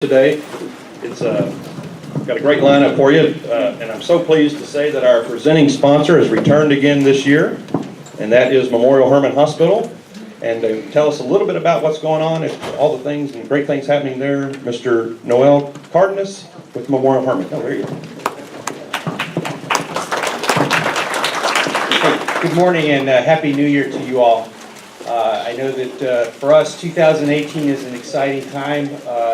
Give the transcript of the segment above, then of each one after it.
Today. It's got a great lineup for you, and I'm so pleased to say that our presenting sponsor has returned again this year, and that is Memorial Hermann Hospital. And to tell us a little bit about what's going on and all the things and great things happening there, Mr. Noel Cardenas with Memorial Hermann. Oh, there you go. Hey, good morning and Happy New Year to you all. I know that for us, 2018 is an exciting time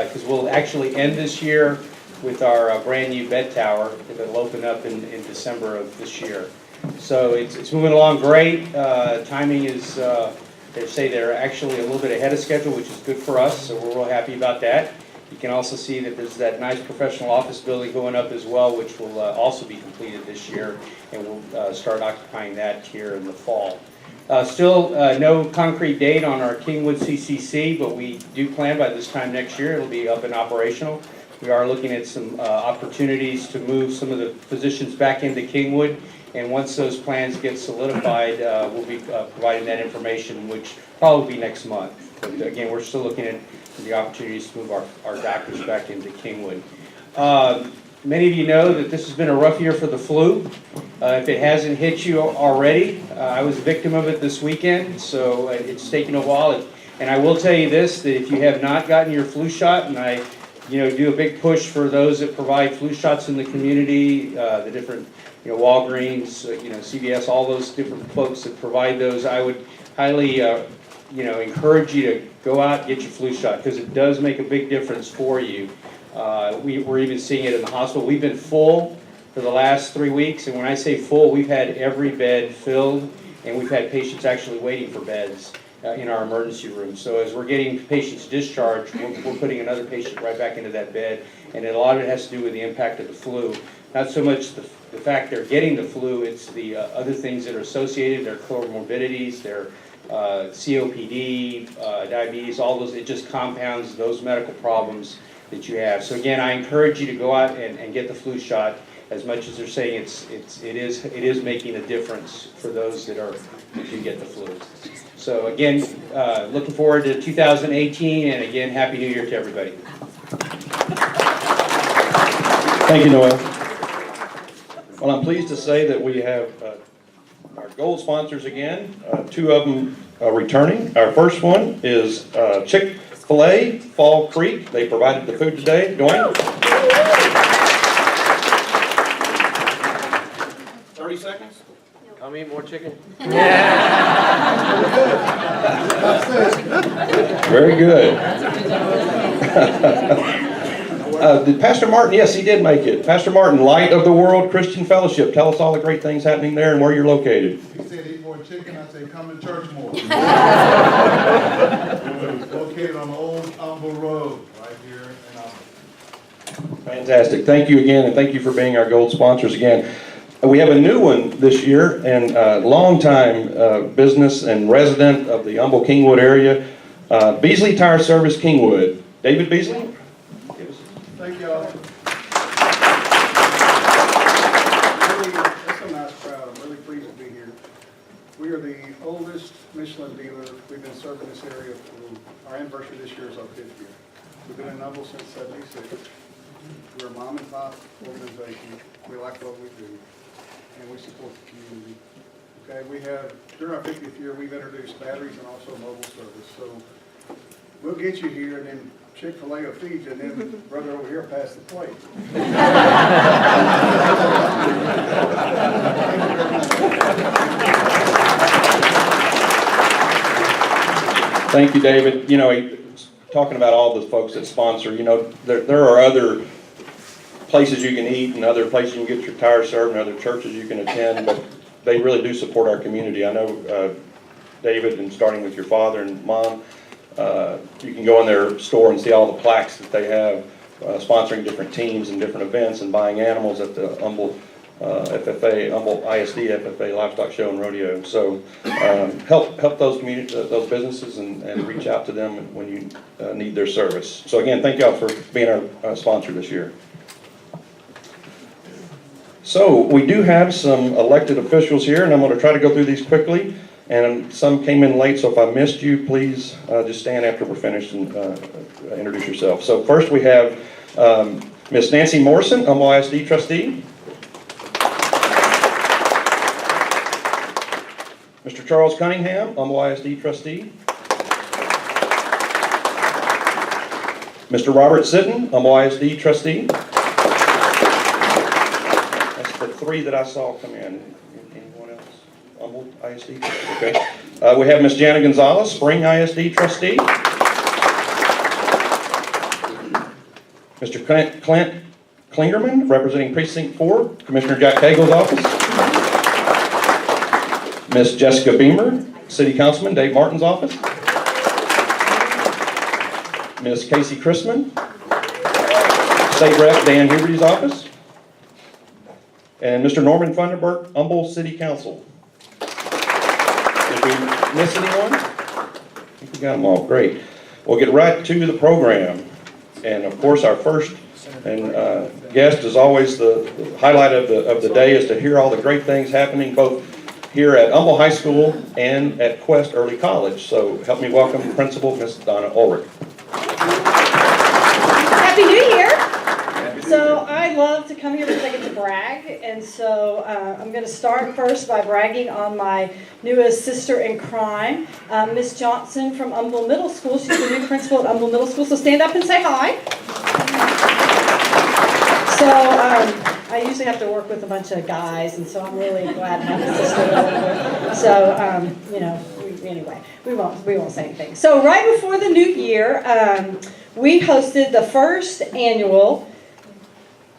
because we'll actually end this year with our brand new bed tower that will open up in December of this year. So it's moving along great. Timing is, they say they're actually a little bit ahead of schedule, which is good for us, so we're real happy about that. You can also see that there's that nice professional office building going up as well, which will also be completed this year, and we'll start occupying that here in the fall. Still no concrete date on our Kingwood CCC, but we do plan by this time next year it'll be up and operational. We are looking at some opportunities to move some of the physicians back into Kingwood, and once those plans get solidified, we'll be providing that information, which probably be next month. But again, we're still looking at the opportunities to move our doctors back into Kingwood. Many of you know that this has been a rough year for the flu. If it hasn't hit you already, I was a victim of it this weekend, so it's taken a while. And I will tell you this, that if you have not gotten your flu shot, and I do a big push for those that provide flu shots in the community, the different Walgreens, CVS, all those different folks that provide those, I would highly encourage you to go out and get your flu shot because it does make a big difference for you. We're even seeing it in the hospital. We've been full for the last 3 weeks, and when I say full, we've had every bed filled, and we've had patients actually waiting for beds in our emergency room. So as we're getting patients discharged, we're putting another patient right back into that bed, and a lot of it has to do with the impact of the flu. Not so much the fact they're getting the flu, it's the other things that are associated, their comorbidities, their COPD, diabetes, all those. It just compounds those medical problems that you have. So again, I encourage you to go out and get the flu shot. As much as they're saying it is making a difference for those that do get the flu. So again, looking forward to 2018, and again, Happy New Year to everybody. Thank you, Noel. Well, I'm pleased to say that we have our gold sponsors again, two of them returning. Our first one is Chick-fil-A, Fall Creek. They provided the food today. Dwayne? 30 seconds? I'll eat more chicken. Very good. Did Pastor Martin? Yes, he did make it. Pastor Martin, Light of the World Christian Fellowship. Tell us all the great things happening there and where you're located. He said eat more chicken. I said come to church more. Located on the old Humble Road right here in Humble. Fantastic. Thank you again, and thank you for being our gold sponsors again. We have a new one this year, and longtime business and resident of the Humble Kingwood area, Beasley Tire Service Kingwood. David Beasley? Thank y'all. It's a nice crowd. I'm really pleased to be here. We are the oldest Michelin dealer. We've been serving this area for our anniversary this year is our 5th year. We've been in Humble since '76. We're a mom and pop organization. We like what we do, and we support the community. Okay, we have, during our 50th year, we've introduced batteries and also mobile service. So we'll get you here, and then Chick-fil-A will feed you, and then brother over here pass the plate. Thank you, David. Talking about all the folks that sponsor, there are other places you can eat and other places you can get your tires served and other churches you can attend, but they really do support our community. I know, David, and starting with your father and mom, you can go in their store and see all the plaques that they have sponsoring different teams and different events and buying animals at the Humble FFA, Humble ISD FFA Livestock Show and Rodeo. So help those those businesses and reach out to them when you need their service. So again, thank y'all for being our sponsor this year. So we do have some elected officials here, and I'm going to try to go through these quickly. And some came in late, so if I missed you, please just stand after we're finished and introduce yourself. So first we have Miss Nancy Morrison, Humble ISD trustee. Mr. Charles Cunningham, Humble ISD trustee. Mr. Robert Sitton, Humble ISD trustee. That's the three that I saw come in. Anyone else? Humble ISD? Okay. We have Ms. Jana Gonzalez, Spring ISD trustee. Mr. Clint Klingerman, representing Precinct 4, Commissioner Jack Cagle's office. Ms. Jessica Beamer, City Councilman Dave Martin's office. Ms. Casey Chrisman, State Rep Dan Huberty's office. And Mr. Norman Funderburk, Humble City Council. Did we miss anyone? I think we got them all. Great. We'll get right to the program. And of course, our first guest is always the highlight of the day is to hear all the great things happening both here at Humble High School and at Quest Early College. So help me welcome Principal Ms. Donna Ulrich. Happy New Year! So I love to come here because I get to brag, and so I'm going to start first by bragging on my newest sister in crime, Miss Johnson from Humble Middle School. She's the new principal at Humble Middle School, so stand up and say hi. So I usually have to work with a bunch of guys, and so I'm really glad to have a sister to work with. So anyway, we won't say anything. So right before the new year, we hosted the first annual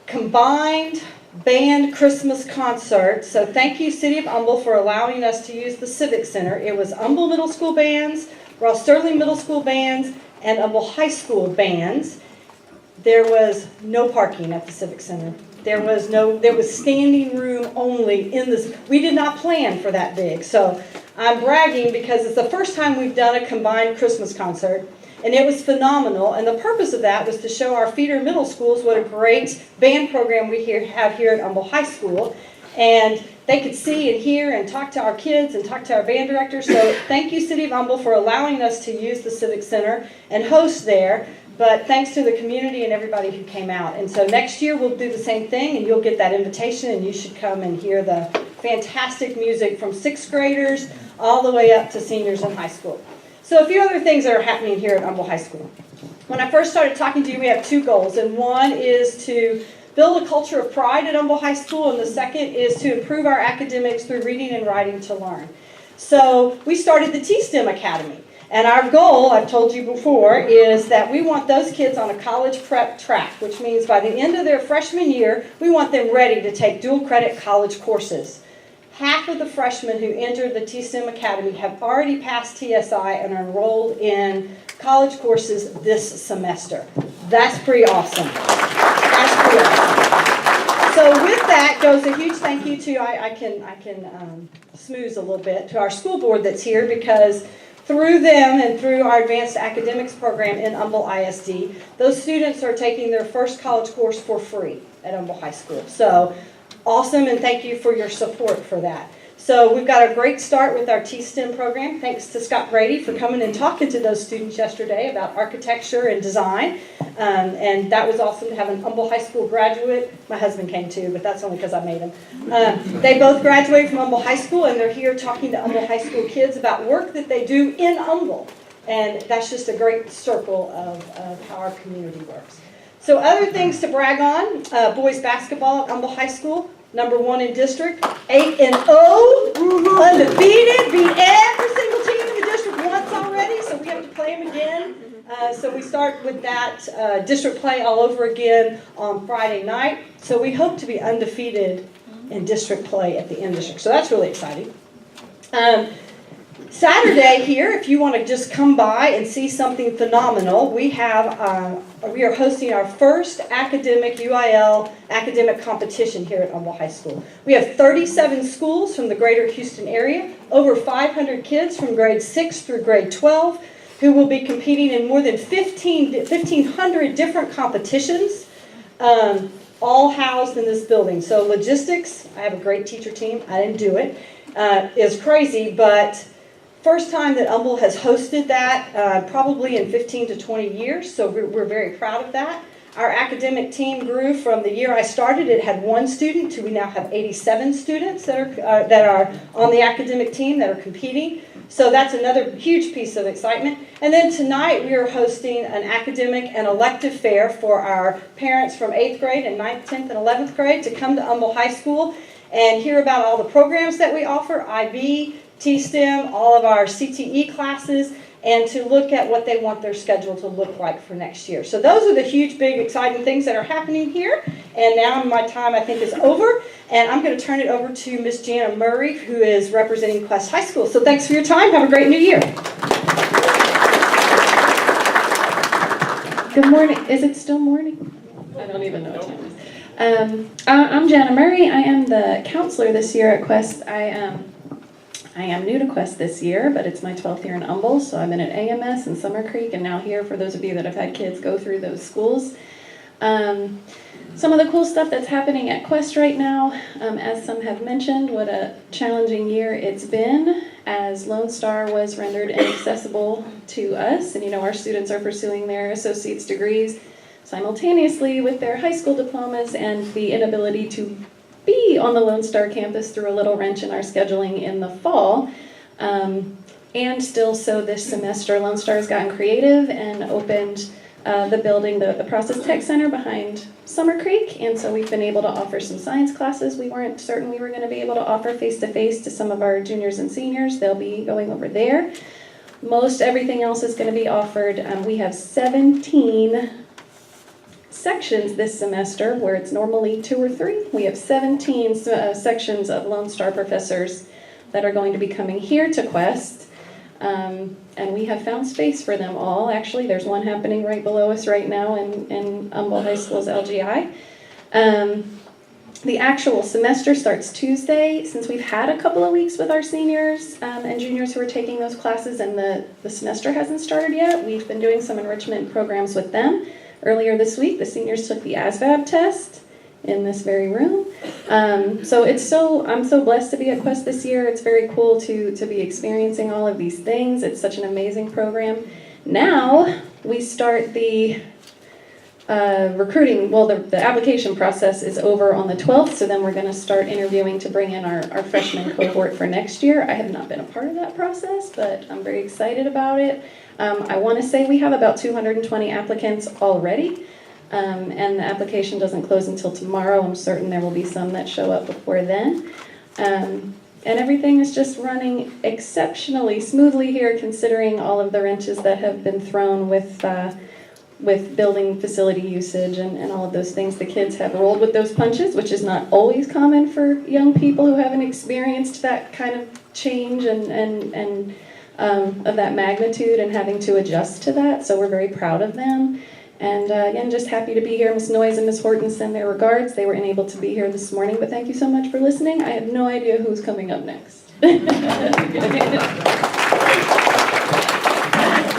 combined band Christmas concert. So thank you, City of Humble, for allowing us to use the Civic Center. It was Humble Middle School bands, Ross Sterling Middle School bands, and Humble High School bands. There was no parking at the Civic Center. There was standing room only in this. We did not plan for that big. So I'm bragging because it's the first time we've done a combined Christmas concert. And it was phenomenal, and the purpose of that was to show our feeder middle schools what a great band program we have here at Humble High School. And they could see and hear and talk to our kids and talk to our band director. So thank you, City of Humble, for allowing us to use the Civic Center and host there. But thanks to the community and everybody who came out. And so next year we'll do the same thing, and you'll get that invitation, and you should come and hear the fantastic music from 6th graders all the way up to seniors in high school. So a few other things that are happening here at Humble High School. When I first started talking to you, we have two goals, and one is to build a culture of pride at Humble High School, and the second is to improve our academics through reading and writing to learn. So we started the T-STEM Academy, and our goal, I've told you before, is that we want those kids on a college prep track, which means by the end of their freshman year, we want them ready to take dual credit college courses. Half of the freshmen who entered the T-STEM Academy have already passed TSI and are enrolled in college courses this semester. That's pretty awesome. That's pretty awesome. So with that goes a huge thank you to, I can smooze a little bit, to our school board that's here, because through them and through our advanced academics program in Humble ISD, those students are taking their first college course for free at Humble High School. So awesome, and thank you for your support for that. So we've got a great start with our T-STEM program. Thanks to Scott Brady for coming and talking to those students yesterday about architecture and design. And that was awesome to have an Humble High School graduate. My husband came too, but that's only because I made him. They both graduated from Humble High School, and they're here talking to Humble High School kids about work that they do in Humble. And that's just a great circle of how our community works. So other things to brag on, boys basketball at Humble High School, #1 in district, 8-0, undefeated, beat every single team in the district once already, so we have to play them again. So we start with that district play all over again on Friday night. So we hope to be undefeated in district play at the end of district. So that's really exciting. Saturday here, if you want to just come by and see something phenomenal, we are hosting our first academic UIL academic competition here at Humble High School. We have 37 schools from the greater Houston area, over 500 kids from grade 6 through grade 12, who will be competing in more than 1,500 different competitions, all housed in this building. So logistics, I have a great teacher team, I didn't do it, is crazy, but First time that Humble has hosted that, probably in 15 to 20 years, so we're very proud of that. Our academic team grew from the year I started, it had 1 student, to we now have 87 students that are on the academic team that are competing. So that's another huge piece of excitement. And then tonight we are hosting an academic and elective fair for our parents from 8th grade and 9th, 10th, and 11th grade to come to Humble High School and hear about all the programs that we offer, IB, T-STEM, all of our CTE classes, and to look at what they want their schedule to look like for next year. So those are the huge, big, exciting things that are happening here. And now my time, I think, is over. And I'm going to turn it over to Miss Jana Murray, who is representing Quest High School. So thanks for your time. Have a great new year. Good morning. Is it still morning? I don't even know what time it is. I'm Jana Murray. I am the counselor this year at Quest. I am new to Quest this year, but it's my 12th year in Humble, so I've been at AMS and Summer Creek, and now here for those of you that have had kids go through those schools. Some of the cool stuff that's happening at Quest right now, as some have mentioned, what a challenging year it's been, as Lone Star was rendered inaccessible to us, and our students are pursuing their associate's degrees simultaneously with their high school diplomas, and the inability to be on the Lone Star campus threw a little wrench in our scheduling in the fall. And still so this semester, Lone Star has gotten creative and opened the building, the Process Tech Center behind Summer Creek, and so we've been able to offer some science classes we weren't certain we were going to be able to offer face-to-face to some of our juniors and seniors. They'll be going over there. Most everything else is going to be offered. We have 17 sections this semester, where it's normally 2 or 3. We have 17 sections of Lone Star professors that are going to be coming here to Quest, and we have found space for them all. Actually, there's one happening right below us right now in Humble High School's LGI. The actual semester starts Tuesday. Since we've had a couple of weeks with our seniors and juniors who are taking those classes, and the semester hasn't started yet, we've been doing some enrichment programs with them. Earlier this week, the seniors took the ASVAB test in this very room. I'm so blessed to be at Quest this year. It's very cool to be experiencing all of these things. It's such an amazing program. Now we start the recruiting. Well, the application process is over on the 12th, so then we're going to start interviewing to bring in our freshman cohort for next year. I have not been a part of that process, but I'm very excited about it. I want to say we have about 220 applicants already, and the application doesn't close until tomorrow. I'm certain there will be some that show up before then. And everything is just running exceptionally smoothly here, considering all of the wrenches that have been thrown with building facility usage and all of those things. The kids have rolled with those punches, which is not always common for young people who haven't experienced that kind of change and of that magnitude and having to adjust to that. So we're very proud of them. And again, just happy to be here. Ms. Noyes and Ms. Horton send their regards. They were unable to be here this morning, but thank you so much for listening. I have no idea who's coming up next.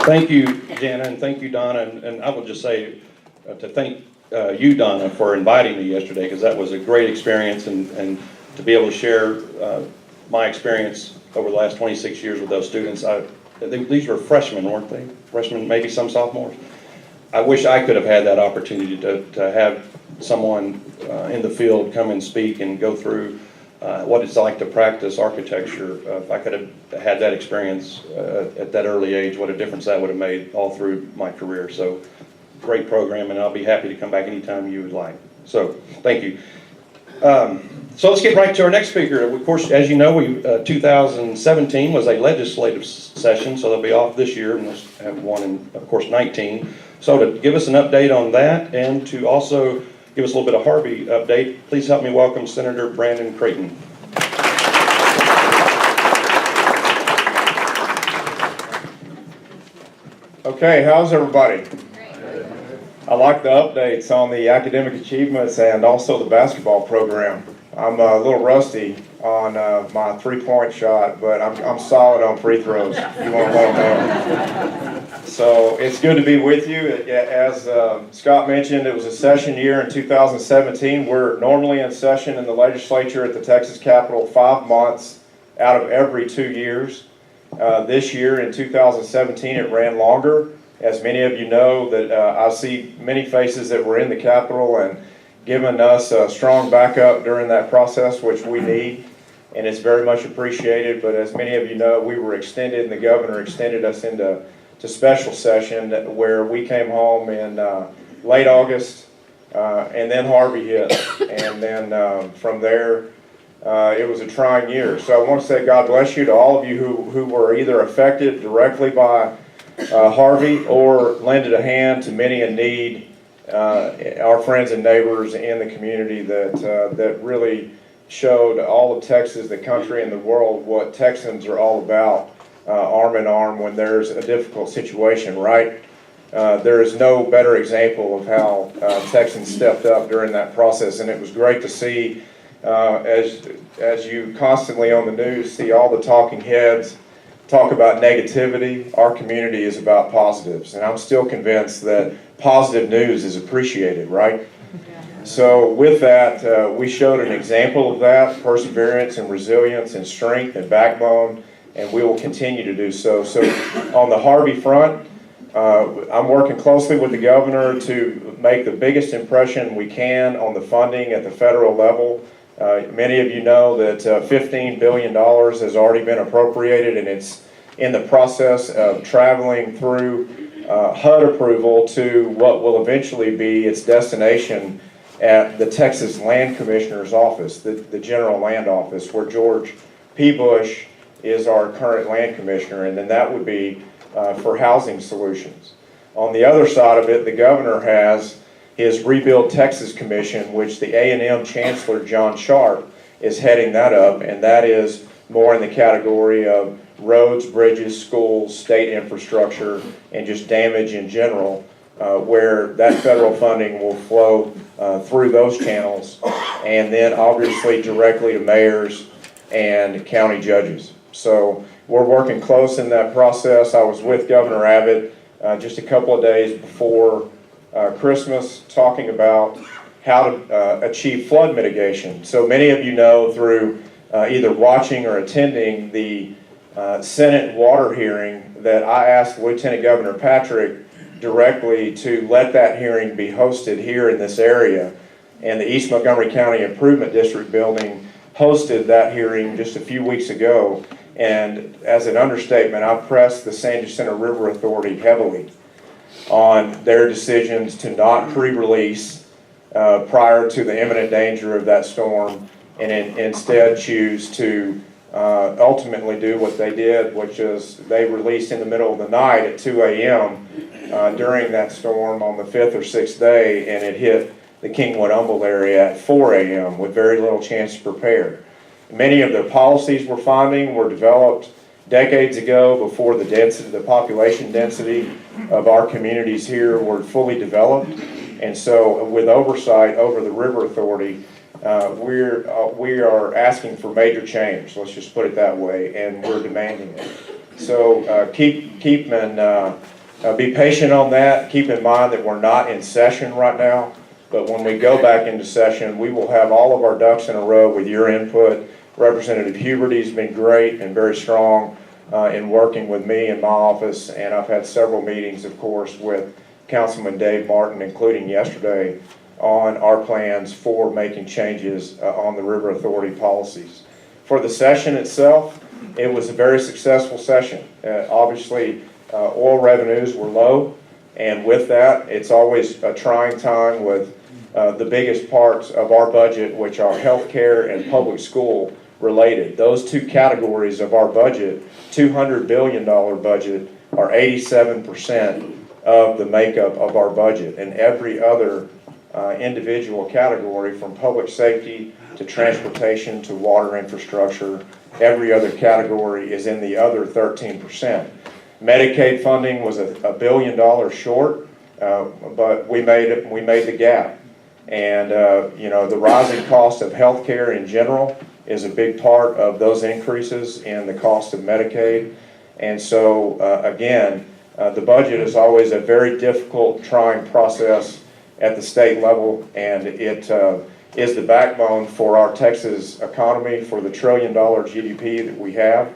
Thank you, Jana, and thank you, Donna. And I will just say to thank you, Donna, for inviting me yesterday, because that was a great experience, and to be able to share my experience over the last 26 years with those students. These were freshmen, weren't they? Freshmen, maybe some sophomores. I wish I could have had that opportunity to have someone in the field come and speak and go through what it's like to practice architecture. If I could have had that experience at that early age, what a difference that would have made all through my career. So great program, and I'll be happy to come back anytime you would like. So thank you. So let's get right to our next speaker. Of course, as you know, 2017 was a legislative session, so they'll be off this year, and we'll have one in, of course, 19. So to give us an update on that, and to also give us a little bit of Harvey update, please help me welcome Senator Brandon Creighton. Okay, how's everybody? I like the updates on the academic achievements and also the basketball program. I'm a little rusty on my three-point shot, but I'm solid on free throws, if you want to let them know. So it's good to be with you. As Scott mentioned, it was a session year in 2017. We're normally in session in the legislature at the Texas Capitol 5 months out of every 2 years. This year in 2017, it ran longer. As many of you know, that I see many faces that were in the Capitol and given us a strong backup during that process, which we need, and it's very much appreciated. But as many of you know, we were extended, and the governor extended us into special session where we came home in late August, and then Harvey hit, and then from there, it was a trying year. So I want to say God bless you to all of you who were either affected directly by Harvey or lended a hand to many in need, our friends and neighbors in the community that really showed all of Texas, the country, and the world what Texans are all about, arm in arm when there's a difficult situation, right? There is no better example of how Texans stepped up during that process, and it was great to see, as you constantly on the news see all the talking heads talk about negativity. Our community is about positives, and I'm still convinced that positive news is appreciated, right? So with that, we showed an example of that, perseverance and resilience and strength and backbone, and we will continue to do so. So on the Harvey front, I'm working closely with the governor to make the biggest impression we can on the funding at the federal level. Many of you know that $15 billion has already been appropriated, and it's in the process of traveling through HUD approval to what will eventually be its destination at the Texas Land Commissioner's office, the General Land Office, where George P. Bush is our current land commissioner, and then that would be for housing solutions. On the other side of it, the governor has his Rebuild Texas Commission, which the A&M Chancellor John Sharp is heading that up, and that is more in the category of roads, bridges, schools, state infrastructure, and just damage in general, where that federal funding will flow through those channels, and then obviously directly to mayors and county judges. So we're working close in that process. I was with Governor Abbott just a couple of days before Christmas, talking about how to achieve flood mitigation. So many of you know through either watching or attending the Senate water hearing that I asked Lieutenant Governor Patrick directly to let that hearing be hosted here in this area. And the East Montgomery County Improvement District building hosted that hearing just a few weeks ago. And as an understatement, I pressed the San Jacinto River Authority heavily on their decisions to not pre-release prior to the imminent danger of that storm, and instead choose to ultimately do what they did, which is they released in the middle of the night at 2 a.m. During that storm on the 5th or 6th day, and it hit the Kingwood-Humble area at 4 a.m. with very little chance to prepare. Many of the policies we're finding were developed decades ago before the population density of our communities here were fully developed. And so with oversight over the River Authority, we are asking for major change, let's just put it that way, and we're demanding it. So be patient on that. Keep in mind that we're not in session right now, but when we go back into session, we will have all of our ducks in a row with your input. Representative Huberty's been great and very strong in working with me in my office, and I've had several meetings, of course, with Councilman Dave Martin, including yesterday, on our plans for making changes on the River Authority policies. For the session itself, it was a very successful session. Obviously, oil revenues were low, and with that, it's always a trying time with the biggest parts of our budget, which are healthcare and public school related. Those two categories of our budget, $200 billion budget, are 87% of the makeup of our budget, and every other individual category, from public safety to transportation to water infrastructure, every other category is in the other 13%. Medicaid funding was $1 billion short, but we made the gap. And the rising cost of healthcare in general is a big part of those increases in the cost of Medicaid. And so again, the budget is always a very difficult, trying process at the state level, and it is the backbone for our Texas economy, for the $1 trillion GDP that we have.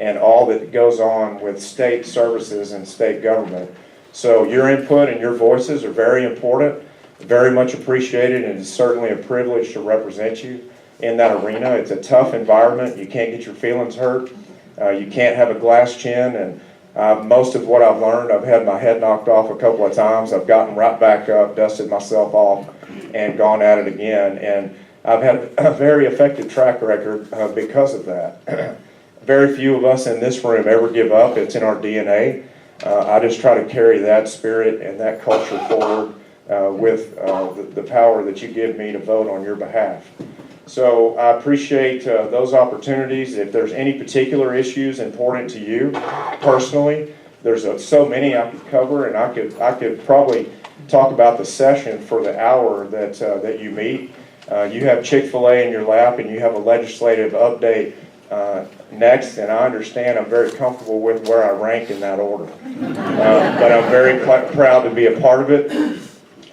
and all that goes on with state services and state government. So your input and your voices are very important, very much appreciated, and it's certainly a privilege to represent you in that arena. It's a tough environment. You can't get your feelings hurt. You can't have a glass chin, and most of what I've learned, I've had my head knocked off a couple of times. I've gotten right back up, dusted myself off, and gone at it again. And I've had a very effective track record because of that. Very few of us in this room ever give up. It's in our DNA. I just try to carry that spirit and that culture forward with the power that you give me to vote on your behalf. So I appreciate those opportunities. If there's any particular issues important to you personally, there's so many I could cover, and I could probably talk about the session for the hour that you meet. You have Chick-fil-A in your lap, and you have a legislative update next, and I understand I'm very comfortable with where I rank in that order. But I'm very proud to be a part of it.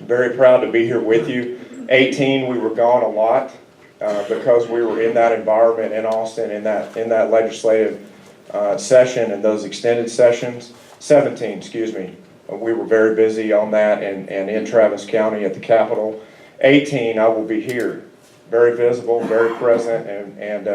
Very proud to be here with you. 18, we were gone a lot. Because we were in that environment in Austin, in that legislative session and those extended sessions. 17, excuse me, we were very busy on that and in Travis County at the Capitol. 18, I will be here, very visible, very present, and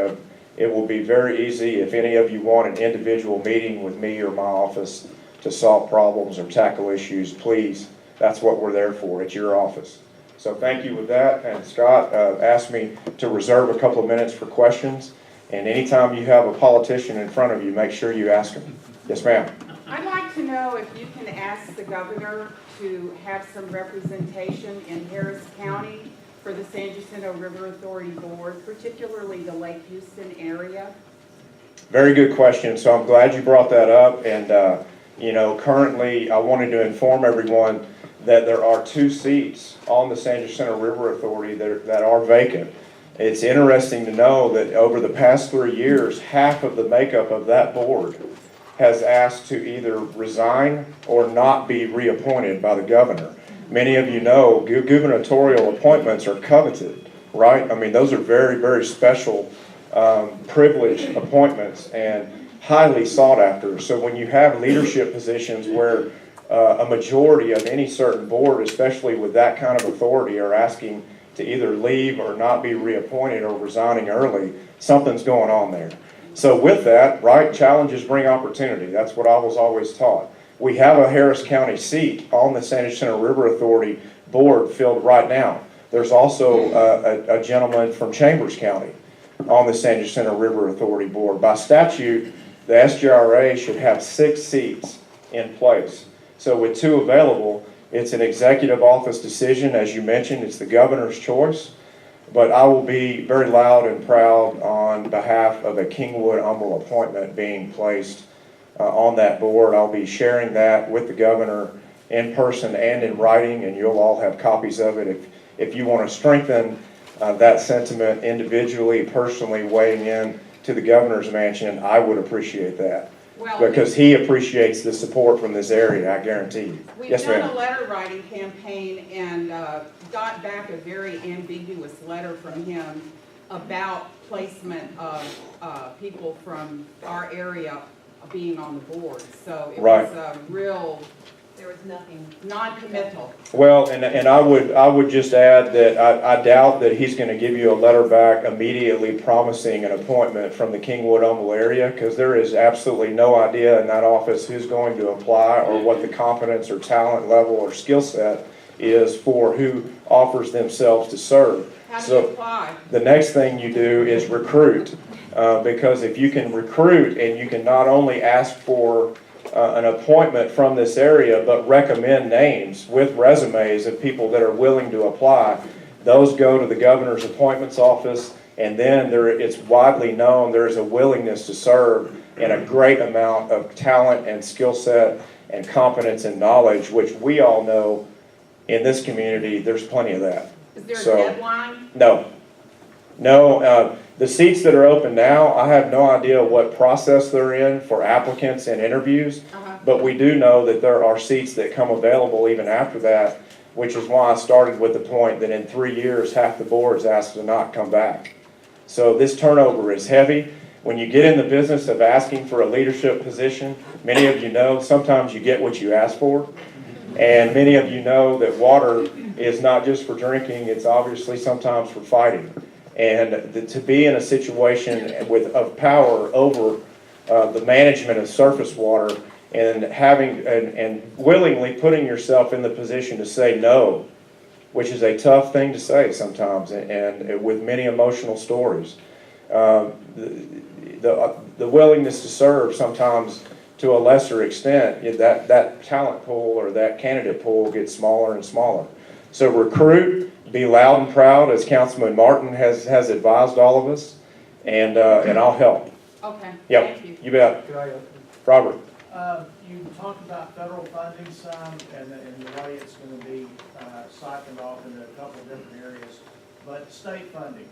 it will be very easy if any of you want an individual meeting with me or my office to solve problems or tackle issues. Please, that's what we're there for. It's your office. So thank you with that, and Scott asked me to reserve a couple of minutes for questions, and anytime you have a politician in front of you, make sure you ask them. Yes, ma'am. I'd like to know if you can ask the governor to have some representation in Harris County for the San Jacinto River Authority Board, particularly the Lake Houston area. Very good question, so I'm glad you brought that up, and currently I wanted to inform everyone that there are 2 seats on the San Jacinto River Authority that are vacant. It's interesting to know that over the past 3 years, half of the makeup of that board has asked to either resign or not be reappointed by the governor. Many of you know gubernatorial appointments are coveted, right? I mean, those are very, very special, privileged appointments and highly sought after. So when you have leadership positions where a majority of any certain board, especially with that kind of authority, are asking to either leave or not be reappointed or resigning early, something's going on there. So with that, right, challenges bring opportunity. That's what I was always taught. We have a Harris County seat on the San Jacinto River Authority board filled right now. There's also a gentleman from Chambers County on the San Jacinto River Authority board. By statute, the SJRA should have 6 seats in place. So with 2 available, it's an executive office decision. As you mentioned, it's the governor's choice. But I will be very loud and proud on behalf of a Kingwood-Humble appointment being placed on that board. I'll be sharing that with the governor in person and in writing, and you'll all have copies of it. If you want to strengthen that sentiment individually, personally weighing in to the governor's mansion, I would appreciate that. Well, Because he appreciates the support from this area, I guarantee you. we've Yes, done ma'am. a letter writing campaign and got back a very ambiguous letter from him about placement of people from our area being on the board. So it Right. was a real, there was nothing, non-committal. Well, and I would just add that I doubt that he's going to give you a letter back immediately promising an appointment from the Kingwood-Humble area, because there is absolutely no idea in that office who's going to apply or what the competence or talent level or skill set is for who offers themselves to serve. How do So you apply? the next thing you do is recruit, because if you can recruit and you can not only ask for an appointment from this area, but recommend names with resumes of people that are willing to apply, those go to the governor's appointments office, and then it's widely known there's a willingness to serve and a great amount of talent and skill set and competence and knowledge, which we all know in this community, there's plenty of that. Is there So- a deadline? No, the seats that are open now, I have no idea what process they're in for applicants and interviews, but we do know that there are seats that come available even after that, which is why I started with the point that in 3 years, half the boards asked to not come back. So this turnover is heavy. When you get in the business of asking for a leadership position, many of you know sometimes you get what you ask for. And many of you know that water is not just for drinking, it's obviously sometimes for fighting. And to be in a situation of power over the management of surface water and having and willingly putting yourself in the position to say no, which is a tough thing to say sometimes, and with many emotional stories. The willingness to serve sometimes to a lesser extent, that talent pool or that candidate pool gets smaller and smaller. So recruit, be loud and proud, as Councilman Martin has advised all of us, and I'll help. Okay, Yep, thank you. you bet. Robert. You talked about federal funding some, and the way it's going to be siphoned off into a couple of different areas, but state funding.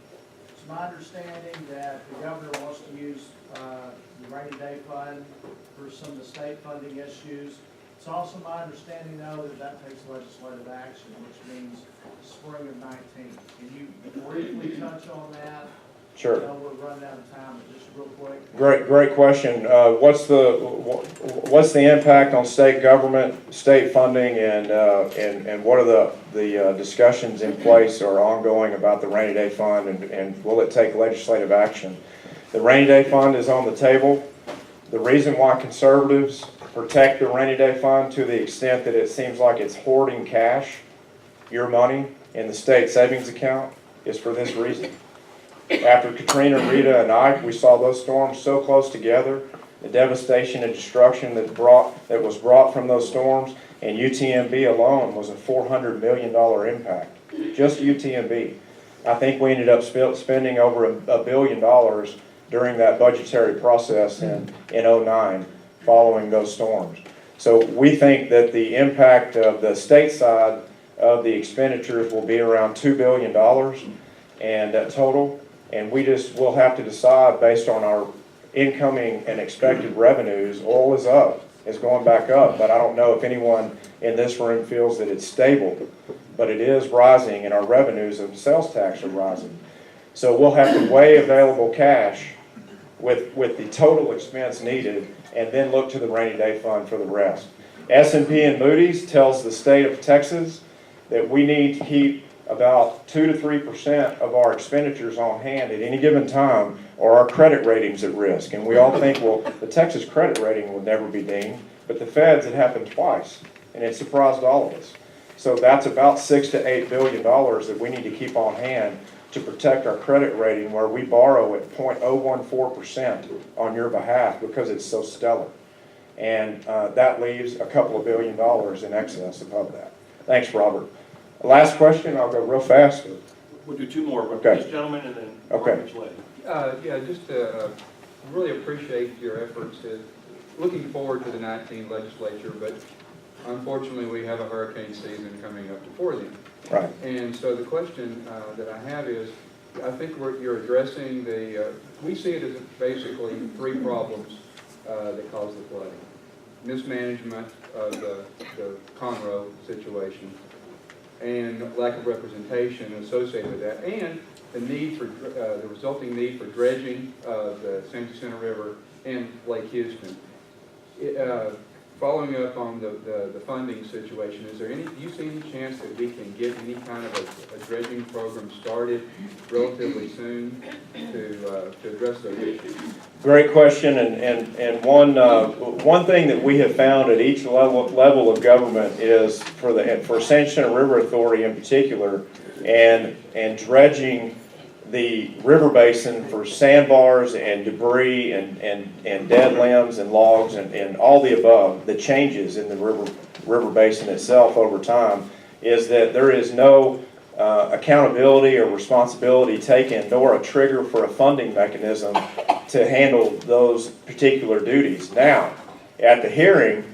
It's my understanding that the governor wants to use the rainy day fund for some of the state funding issues. It's also my understanding, though, that takes legislative action, which means spring of 19. Can you briefly touch on that? Sure. I know we're running out of time, but just real quick. Great question. What's the impact on state government, state funding, and what are the discussions in place or ongoing about the rainy day fund, and will it take legislative action? The rainy day fund is on the table. The reason why conservatives protect the rainy day fund to the extent that it seems like it's hoarding cash, your money, in the state savings account, is for this reason. After Katrina, Rita, and Ike, we saw those storms so close together, the devastation and destruction that was brought from those storms, and UTMB alone was a $400 million impact, just UTMB. I think we ended up spending over $1 billion during that budgetary process in 2009 following those storms. So we think that the impact of the state side of the expenditures will be around $2 billion and total. And we'll have to decide based on our incoming and expected revenues. Oil is up, is going back up, but I don't know if anyone in this room feels that it's stable. But it is rising, and our revenues of sales tax are rising. So we'll have to weigh available cash with the total expense needed, and then look to the rainy day fund for the rest. S&P and Moody's tells the state of Texas that we need to keep about 2 to 3% of our expenditures on hand at any given time, or our credit rating's at risk. And we all think, well, the Texas credit rating will never be dinged, but the Feds, it happened twice, and it surprised all of us. So that's about $6 to $8 billion that we need to keep on hand to protect our credit rating, where we borrow at 0.014% on your behalf because it's so stellar. And that leaves a couple of $1 billion in excess above that. Thanks, Robert. Last question, I'll go real fast. We'll do two more. Okay. This gentleman and then Okay. Marcus Lay. Yeah, just really appreciate your efforts. Looking forward to the 19 legislature, but unfortunately we have a hurricane season coming up before then. Right. And so the question that I have is, I think you're addressing we see it as basically three problems that cause the flooding. Mismanagement of the Conroe situation, and lack of representation associated with that, and the resulting need for dredging of the San Jacinto River and Lake Houston. Following up on the funding situation, do you see any chance that we can get any kind of a dredging program started relatively soon to address those issues? Great question, and one thing that we have found at each level of government is for San Jacinto River Authority in particular, and dredging the river basin for sandbars and debris and dead limbs and logs and all the above, the changes in the river basin itself over time, is that there is no accountability or responsibility taken, nor a trigger for a funding mechanism to handle those particular duties. Now, at the hearing,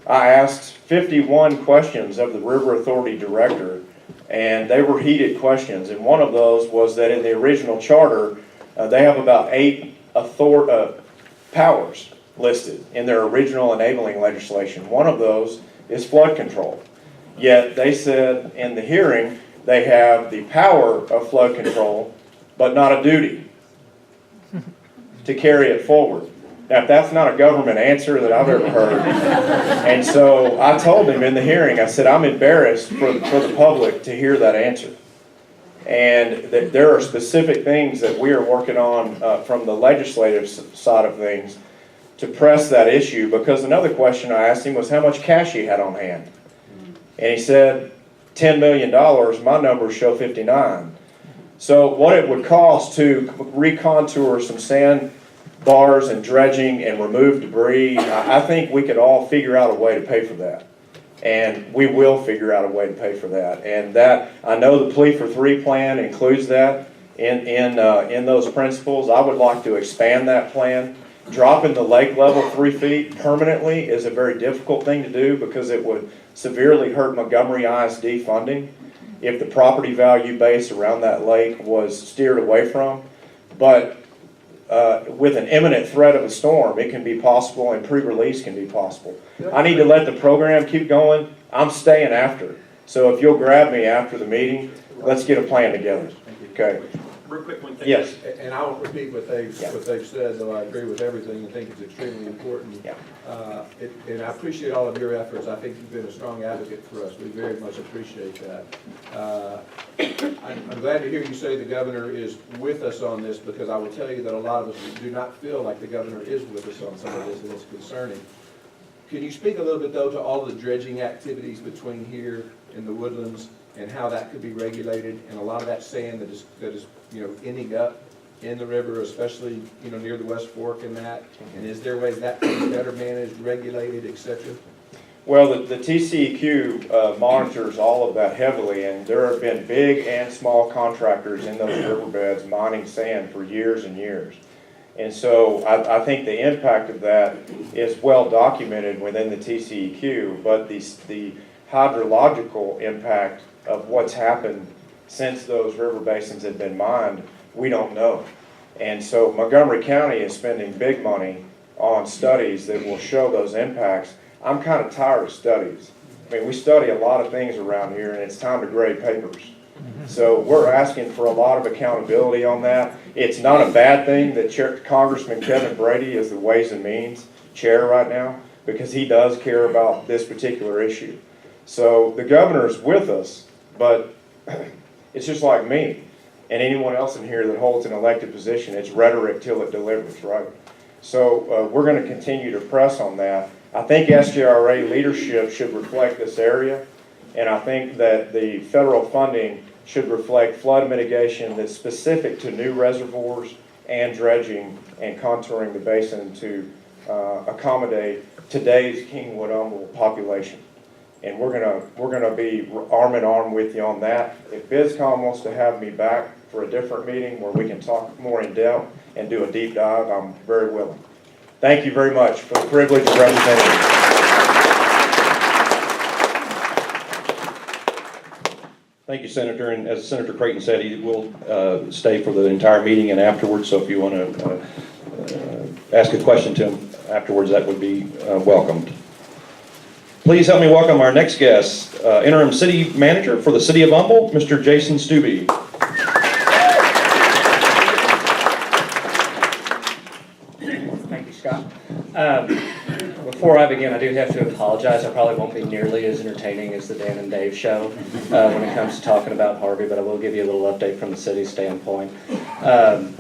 I asked 51 questions of the River Authority Director, and they were heated questions. And one of those was that in the original charter, they have about 8 powers listed in their original enabling legislation. One of those is flood control. Yet they said in the hearing they have the power of flood control, but not a duty. to carry it forward. Now, that's not a government answer that I've ever heard. And so I told him in the hearing, I said, I'm embarrassed for the public to hear that answer. And that there are specific things that we are working on from the legislative side of things to press that issue, because another question I asked him was how much cash he had on hand. And he said, $10 million, my numbers show 59. So what it would cost to recontour some sand bars and dredging and remove debris, I think we could all figure out a way to pay for that. And we will figure out a way to pay for that. And that, I know the Plea for 3 plan includes that in those principles. I would like to expand that plan. Dropping the lake level 3 feet permanently is a very difficult thing to do because it would severely hurt Montgomery ISD funding if the property value base around that lake was steered away from. But with an imminent threat of a storm, it can be possible, and pre-release can be possible. I need to let the program keep going. I'm staying after. So if you'll grab me after the meeting, let's get a plan together. Okay. Real quick one thing. Yes. And I won't repeat what they've said, though I agree with everything and think it's extremely important. Yeah. And I appreciate all of your efforts. I think you've been a strong advocate for us. We very much appreciate that. I'm glad to hear you say the governor is with us on this, because I will tell you that a lot of us do not feel like the governor is with us on some of this, and it's concerning. Can you speak a little bit, though, to all the dredging activities between here and the woodlands, and how that could be regulated, and a lot of that sand that is ending up in the river, especially near the West Fork and that? And is there ways that can be better managed, regulated, etc.? Well, the TCEQ monitors all of that heavily, and there have been big and small contractors in those riverbeds mining sand for years and years. And so I think the impact of that is well documented within the TCEQ, but the hydrological impact of what's happened since those river basins have been mined, we don't know. And so Montgomery County is spending big money on studies that will show those impacts. I'm kind of tired of studies. I mean, we study a lot of things around here, and it's time to grade papers. So we're asking for a lot of accountability on that. It's not a bad thing that Congressman Kevin Brady is the Ways and Means chair right now, because he does care about this particular issue. So the governor's with us, but it's just like me and anyone else in here that holds an elected position. It's rhetoric till it delivers, right? So we're going to continue to press on that. I think SJRA leadership should reflect this area, and I think that the federal funding should reflect flood mitigation that's specific to new reservoirs and dredging and contouring the basin to accommodate today's Kingwood Humble population. And we're gonna be arm in arm with you on that. If Bizcom wants to have me back for a different meeting where we can talk more in depth and do a deep dive, I'm very willing. Thank you very much for the privilege of representing you. Thank you, Senator. And as Senator Creighton said, he will stay for the entire meeting and afterwards. So if you want to ask a question to him afterwards, that would be welcomed. Please help me welcome our next guest, Interim City Manager for the City of Humble, Mr. Jason Stubbe. Thank you, Scott. Before I begin, I do have to apologize. I probably won't be nearly as entertaining as the Dan and Dave show when it comes to talking about Harvey, but I will give you a little update from the city standpoint.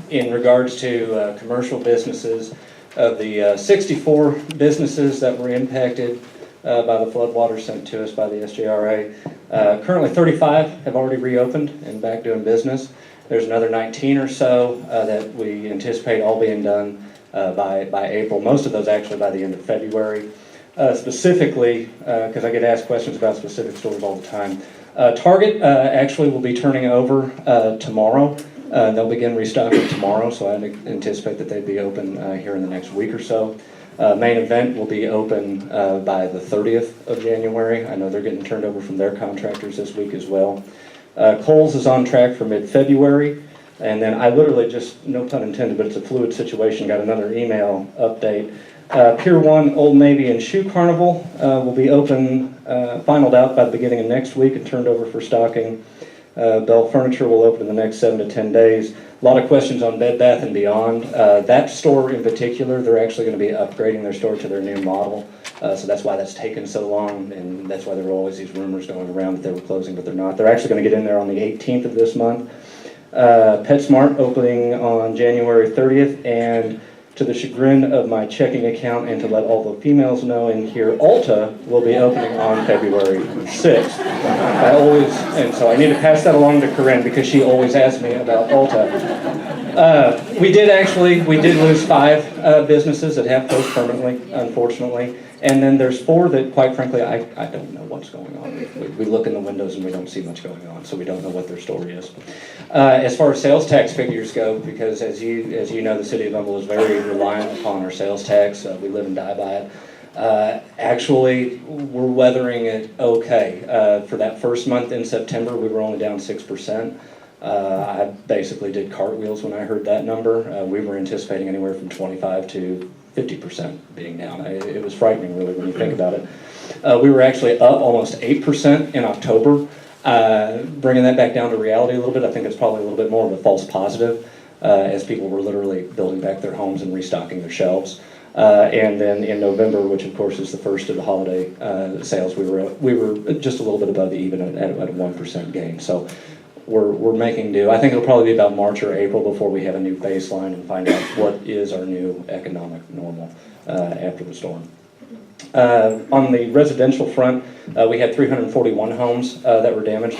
In regards to commercial businesses, of the 64 businesses that were impacted by the floodwaters sent to us by the SJRA, currently 35 have already reopened and back doing business. There's another 19 or so that we anticipate all being done by April, most of those actually by the end of February. Specifically, because I get asked questions about specific stores all the time, Target actually will be turning over tomorrow. They'll begin restocking tomorrow, so I anticipate that they'd be open here in the next week or so. Main Event will be open by the 30th of January. I know they're getting turned over from their contractors this week as well. Kohl's is on track for mid-February. And then I literally just, no pun intended, but it's a fluid situation, got another email update. Pier 1, Old Navy, and Shoe Carnival will be open, finaled out by the beginning of next week and turned over for stocking. Bell Furniture will open in the next 7 to 10 days. A lot of questions on Bed Bath & Beyond. That store in particular, they're actually going to be upgrading their store to their new model. So that's why that's taken so long, and that's why there were always these rumors going around that they were closing, but they're not. They're actually going to get in there on the 18th of this month. PetSmart opening on January 30th, and to the chagrin of my checking account and to let all the females know in here, Ulta will be opening on February 6th. And so I need to pass that along to Corinne because she always asks me about Ulta. We did lose 5 businesses that have closed permanently, unfortunately. And then there's 4 that, quite frankly, I don't know what's going on. We look in the windows and we don't see much going on, so we don't know what their story is. As far as sales tax figures go, because as you know, the city of Humble is very reliant upon our sales tax. We live and die by it. Actually, we're weathering it okay. For that first month in September, we were only down 6%. I basically did cartwheels when I heard that number. We were anticipating anywhere from 25 to 50% being down. It was frightening, really, when you think about it. We were actually up almost 8% in October. Bringing that back down to reality a little bit, I think it's probably a little bit more of a false positive, as people were literally building back their homes and restocking their shelves. And then in November, which of course is the first of the holiday sales, we were just a little bit above even at a 1% gain. So we're making do. I think it'll probably be about March or April before we have a new baseline and find out what is our new economic normal after the storm. On the residential front, we had 341 homes that were damaged.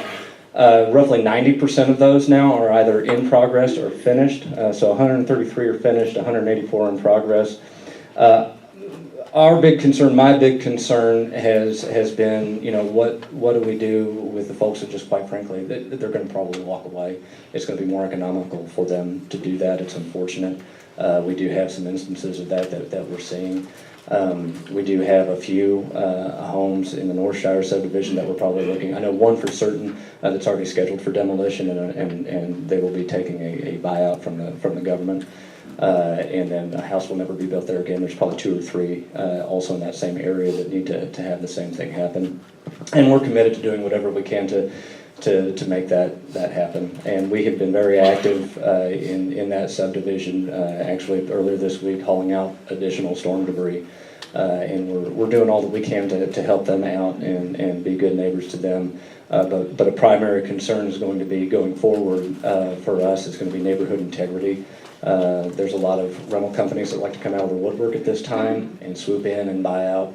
Roughly 90% of those now are either in progress or finished. So 133 are finished, 184 in progress. Our big concern, my big concern has been, you know, what do we do with the folks that just, quite frankly, they're going to probably walk away. It's going to be more economical for them to do that. It's unfortunate. We do have some instances of that we're seeing. We do have a few homes in the North Shire subdivision that we're probably looking. I know one for certain that's already scheduled for demolition, and they will be taking a buyout from the government. And then a house will never be built there again. There's probably 2 or 3 also in that same area that need to have the same thing happen. And we're committed to doing whatever we can to make that happen. And we have been very active in that subdivision, actually earlier this week, hauling out additional storm debris. And we're doing all that we can to help them out and be good neighbors to them. But a primary concern is going to be going forward for us is going to be neighborhood integrity. There's a lot of rental companies that like to come out of the woodwork at this time and swoop in and buy out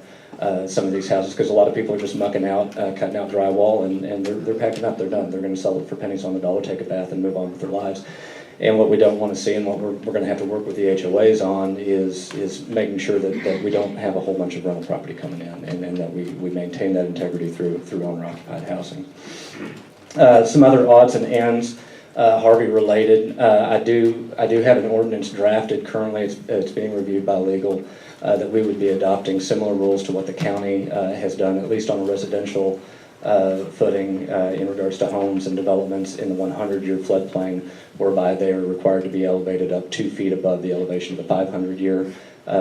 some of these houses because a lot of people are just mucking out, cutting out drywall, and they're packing up, they're done. They're going to sell it for pennies on the dollar, take a bath, and move on with their lives. And what we don't want to see, and what we're going to have to work with the HOAs on, is making sure that we don't have a whole bunch of rental property coming in, and that we maintain that integrity through owner-occupied housing. Some other odds and ends. Harvey related. I do have an ordinance drafted currently. It's being reviewed by legal that we would be adopting similar rules to what the county has done, at least on a residential footing in regards to homes and developments in the 100-year floodplain, whereby they are required to be elevated up 2 feet above the elevation of the 500-year.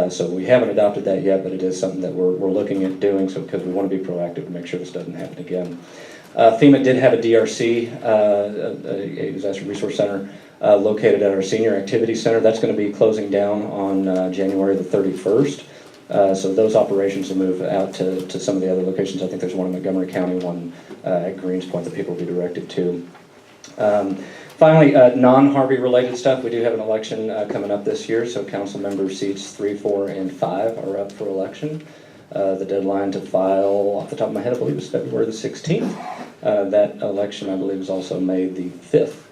So we haven't adopted that yet, but it is something that we're looking at doing, so because we want to be proactive to make sure this doesn't happen again. FEMA did have a DRC, a Disaster Resource Center, located at our Senior Activity Center. That's going to be closing down on January the 31st. So those operations will move out to some of the other locations. I think there's one in Montgomery County, one at Greens Point that people will be directed to. Finally, non-Harvey related stuff. We do have an election coming up this year, so council member seats 3, 4, and 5 are up for election. The deadline to file, off the top of my head, I believe is February the 16th. That election, I believe, is also May the 5th.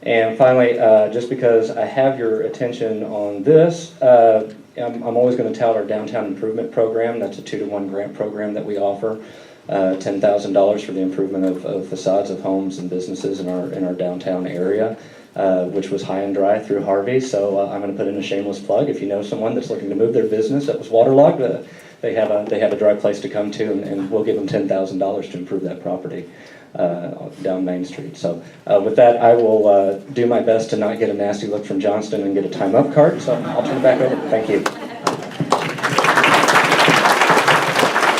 And finally, just because I have your attention on this, I'm always going to tout our downtown improvement program. That's a 2-to-1 grant program that we offer. $10,000 for the improvement of facades of homes and businesses in our downtown area, which was high and dry through Harvey. So I'm going to put in a shameless plug. If you know someone that's looking to move their business that was waterlogged, they have a dry place to come to, and we'll give them $10,000 to improve that property down Main Street. So with that, I will do my best to not get a nasty look from Johnston and get a time up card. So I'll turn it back over. Thank you.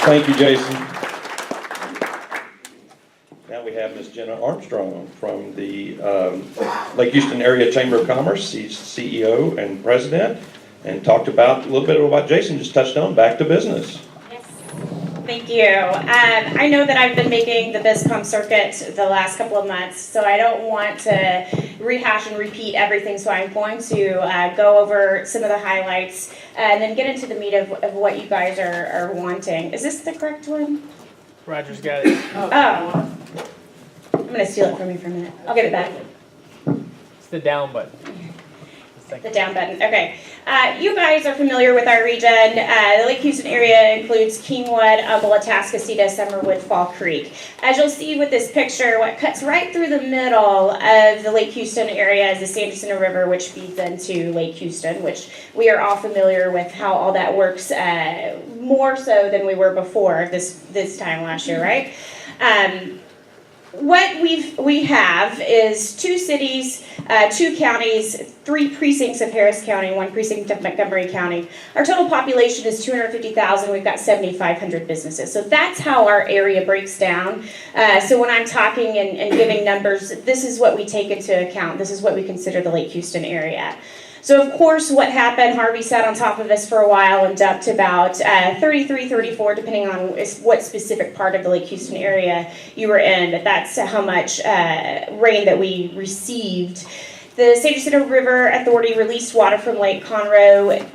Thank you, Jason. Now we have Ms. Jenna Armstrong from the Lake Houston Area Chamber of Commerce. He's CEO and president, and talked about a little bit of what Jason just touched on, back to business. Yes, thank you. I know that I've been making the BizCom circuit the last couple of months, so I don't want to rehash and repeat everything, so I'm going to go over some of the highlights and then get into the meat of what you guys are wanting. Is this the correct one? Roger's got it. Oh. I'm going to steal it from you for a minute. I'll give it back. It's the down button. The down button, okay. You guys are familiar with our region. The Lake Houston area includes Kingwood, Humble, Atascocita, Summerwood, Fall Creek. As you'll see with this picture, what cuts right through the middle of the Lake Houston area is the San Jacinto River, which feeds into Lake Houston, which we are all familiar with how all that works, more so than we were before this time last year, right? What we have is 2 cities, 2 counties, 3 precincts of Harris County, 1 precinct of Montgomery County. Our total population is 250,000. We've got 7,500 businesses. So that's how our area breaks down. So when I'm talking and giving numbers, this is what we take into account. This is what we consider the Lake Houston area. So of course, what happened, Harvey sat on top of us for a while and dumped about 33, 34, depending on what specific part of the Lake Houston area you were in, but that's how much rain that we received. The San Jacinto River Authority released water from Lake Conroe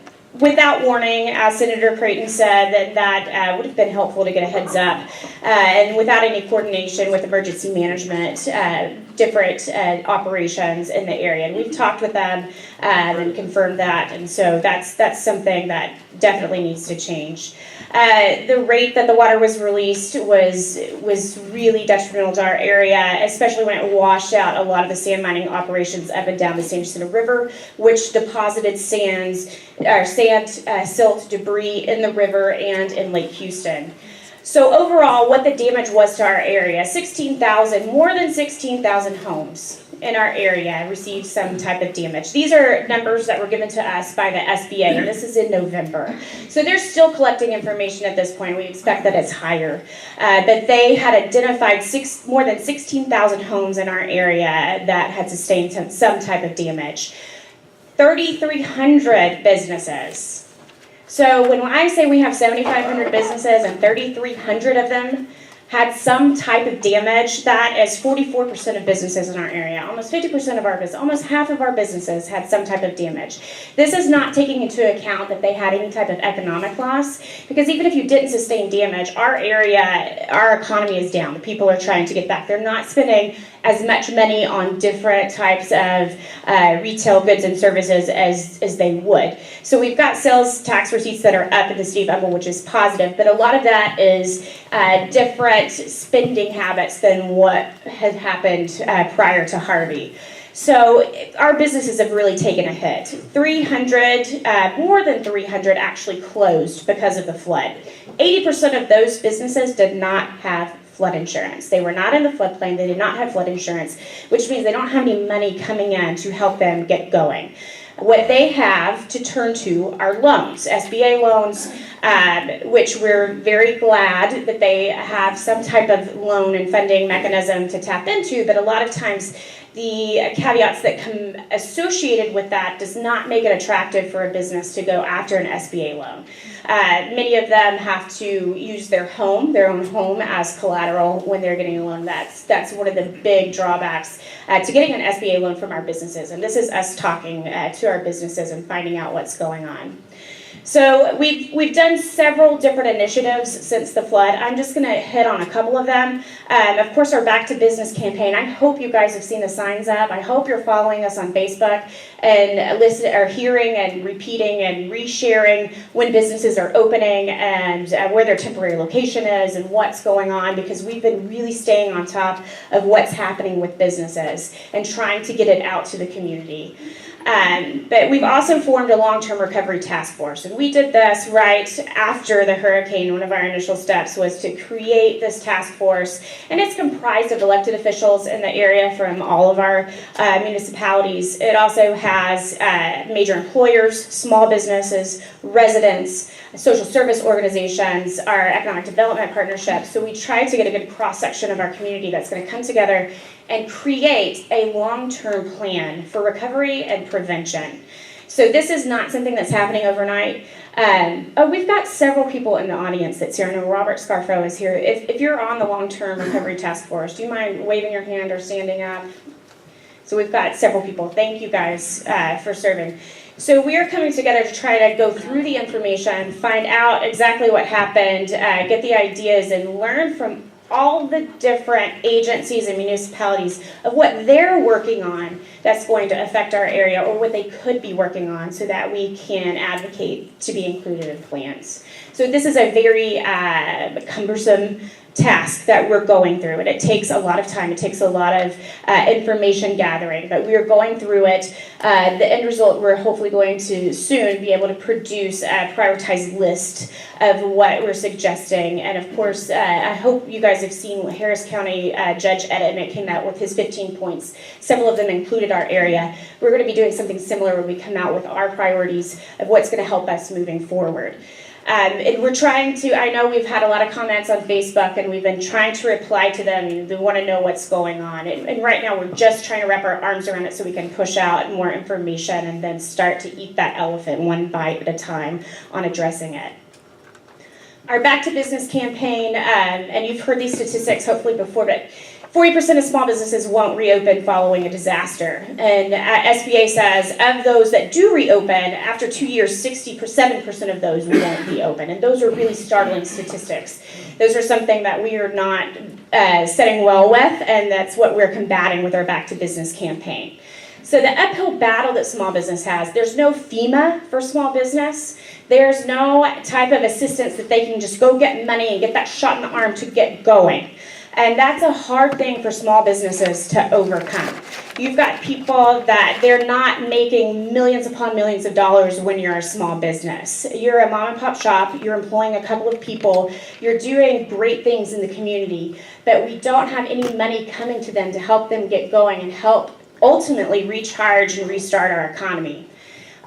without warning, as Senator Creighton said, that would have been helpful to get a heads up, and without any coordination with emergency management, different operations in the area. And we've talked with them and confirmed that, and so that's something that definitely needs to change. The rate that the water was released was really detrimental to our area, especially when it washed out a lot of the sand mining operations up and down the San Jacinto River, which deposited sand, silt, debris in the river and in Lake Houston. So overall, what the damage was to our area, more than 16,000 homes in our area received some type of damage. These are numbers that were given to us by the SBA, and this is in November. So they're still collecting information at this point. We expect that it's higher. But they had identified more than 16,000 homes in our area that had sustained some type of damage. 3,300 businesses. So when I say we have 7,500 businesses and 3,300 of them had some type of damage, that is 44% of businesses in our area. Almost 50% of our business, almost half of our businesses had some type of damage. This is not taking into account that they had any type of economic loss, because even if you didn't sustain damage, our area, our economy is down. The people are trying to get back. They're not spending as much money on different types of retail goods and services as they would. So we've got sales tax receipts that are up in the city of Humble, which is positive, but a lot of that is different spending habits than what had happened prior to Harvey. So our businesses have really taken a hit. 300, more than 300 actually closed because of the flood. 80% of those businesses did not have flood insurance. They were not in the floodplain. They did not have flood insurance, which means they don't have any money coming in to help them get going. What they have to turn to are loans, SBA loans, which we're very glad that they have some type of loan and funding mechanism to tap into, but a lot of times the caveats that come associated with that does not make it attractive for a business to go after an SBA loan. Many of them have to use their own home as collateral when they're getting a loan. That's one of the big drawbacks to getting an SBA loan from our businesses. And this is us talking to our businesses and finding out what's going on. So we've done several different initiatives since the flood. I'm just going to hit on a couple of them. Of course, our Back to Business campaign. I hope you guys have seen the signs up. I hope you're following us on Facebook and hearing and repeating and resharing when businesses are opening and where their temporary location is and what's going on, because we've been really staying on top of what's happening with businesses and trying to get it out to the community. But we've also formed a long-term recovery task force. force. And we did this right after the hurricane. One of our initial steps was to create this task force, and it's comprised of elected officials in the area from all of our municipalities. It also has major employers, small businesses, residents, social service organizations, our economic development partnerships. So we tried to get a good cross-section of our community that's going to come together and create a long-term plan for recovery and prevention. So this is not something that's happening overnight. We've got several people in the audience that's here. I know Robert Scarfo is here. If you're on the long-term recovery task force, do you mind waving your hand or standing up? So we've got several people. Thank you guys for serving. So we are coming together to try to go through the information, find out exactly what happened, get the ideas, and learn from all the different agencies and municipalities of what they're working on that's going to affect our area, or what they could be working on, so that we can advocate to be included in plans. So this is a very cumbersome task that we're going through, and it takes a lot of time. It takes a lot of information gathering, but we are going through it. The end result, we're hopefully going to soon be able to produce a prioritized list of what we're suggesting. And of course, I hope you guys have seen what Harris County Judge Ed Emmett came out with his 15 points. Several of them included our area. We're going to be doing something similar when we come out with our priorities of what's going to help us moving forward. And we're trying to, I know we've had a lot of comments on Facebook, and we've been trying to reply to them. They want to know what's going on. And right now we're just trying to wrap our arms around it so we can push out more information and then start to eat that elephant one bite at a time on addressing it. Our Back to Business campaign, and you've heard these statistics hopefully before, but 40% of small businesses won't reopen following a disaster. And SBA says of those that do reopen, after 2 years, 67% of those won't reopen. And those are really startling statistics. Those are something that we are not setting well with, and that's what we're combating with our Back to Business campaign. So the uphill battle that small business has, there's no FEMA for small business. There's no type of assistance that they can just go get money and get that shot in the arm to get going. And that's a hard thing for small businesses to overcome. You've got people that they're not making millions upon millions of dollars when you're a small business. You're a mom and pop shop, you're employing a couple of people, you're doing great things in the community, but we don't have any money coming to them to help them get going and help ultimately recharge and restart our economy.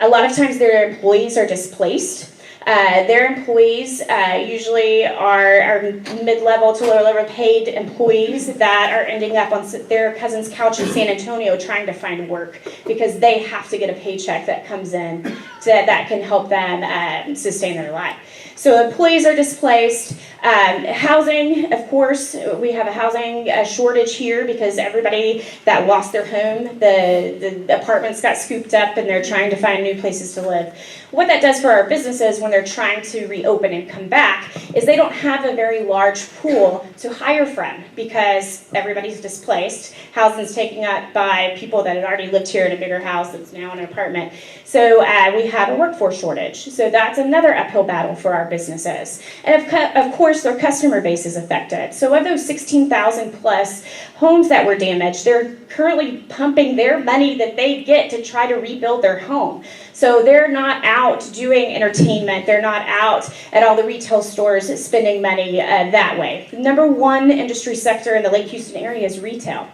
A lot of times their employees are displaced. Their employees usually are mid-level to lower-level paid employees that are ending up on their cousin's couch in San Antonio trying to find work because they have to get a paycheck that comes in that can help them sustain their life. So employees are displaced. Housing, of course, we have a housing shortage here because everybody that lost their home, the apartments got scooped up and they're trying to find new places to live. What that does for our businesses when they're trying to reopen and come back is they don't have a very large pool to hire from because everybody's displaced. Housing's taken up by people that had already lived here in a bigger house that's now an apartment. So we have a workforce shortage. So that's another uphill battle for our businesses. And of course, their customer base is affected. So of those 16,000 plus homes that were damaged, they're currently pumping their money that they get to try to rebuild their home. So they're not out doing entertainment. They're not out at all the retail stores spending money that way. The number one industry sector in the Lake Houston area is retail.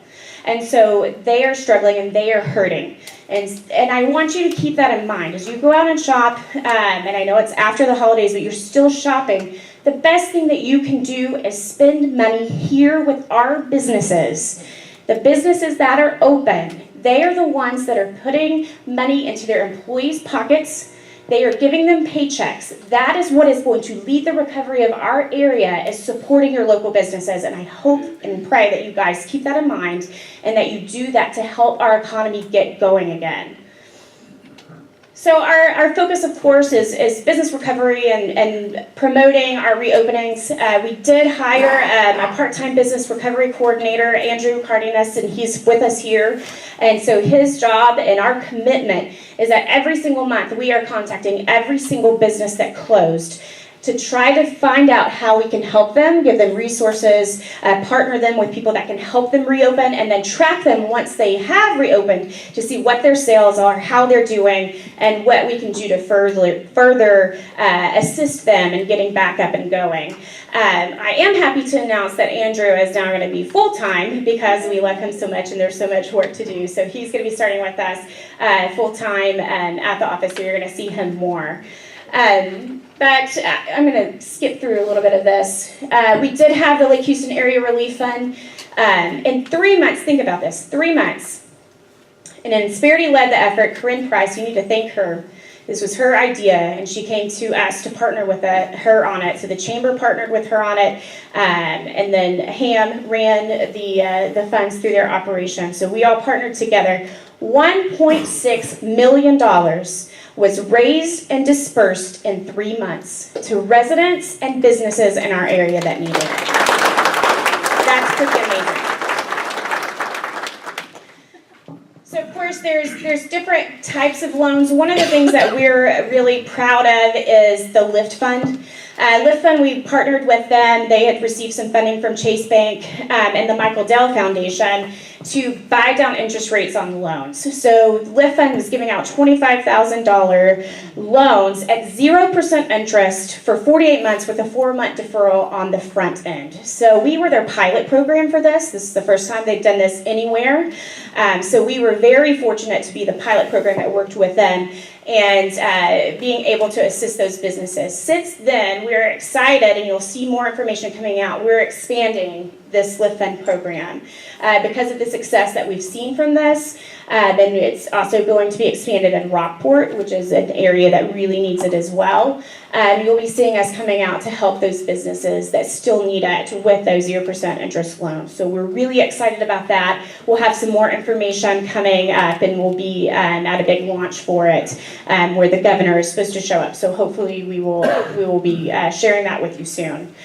And so they are struggling and they are hurting. And I want you to keep that in mind. As you go out and shop, and I know it's after the holidays, but you're still shopping, the best thing that you can do is spend money here with our businesses. The businesses that are open, they are the ones that are putting money into their employees' pockets. They are giving them paychecks. That is what is going to lead the recovery of our area, is supporting your local businesses. And I hope and pray that you guys keep that in mind and that you do that to help our economy get going again. So our focus, of course, is business recovery and promoting our reopenings. We did hire a part-time business recovery coordinator, Andrew Cardenas, and he's with us here. And so his job and our commitment is that every single month we are contacting every single business that closed to try to find out how we can help them, give them resources, partner them with people that can help them reopen, and then track them once they have reopened to see what their sales are, how they're doing, and what we can do to further assist them in getting back up and going. I am happy to announce that Andrew is now going to be full-time because we love him so much and there's so much work to do. So he's going to be starting with us full-time at the office, so you're going to see him more. But I'm going to skip through a little bit of this. We did have the Lake Houston Area Relief Fund. In 3 months, think about this, 3 months. And Insperity led the effort. Corinne Price, you need to thank her. This was her idea, and she came to us to partner with her on it. So the chamber partnered with her on it, and then HAM ran the funds through their operation. So we all partnered together. $1.6 million was raised and dispersed in 3 months to residents and businesses in our area that needed it. That's pretty amazing. So of course there's different types of loans. One of the things that we're really proud of is the Lift Fund. Lift Fund, we partnered with them. They had received some funding from Chase Bank and the Michael Dell Foundation to buy down interest rates on loans. So Lift Fund was giving out $25,000 loans at 0% interest for 48 months with a 4-month deferral on the front end. So we were their pilot program for this. This is the first time they've done this anywhere. So we were very fortunate to be the pilot program that worked with them and being able to assist those businesses. Since then, we're excited, and you'll see more information coming out. We're expanding this Lift Fund program because of the success that we've seen from this. Then it's also going to be expanded in Rockport, which is an area that really needs it as well. You'll be seeing us coming out to help those businesses that still need it with those 0% interest loans. So we're really excited about that. We'll have some more information coming up, and we'll be at a big launch for it where the governor is supposed to show up. So hopefully we will be sharing that with you soon.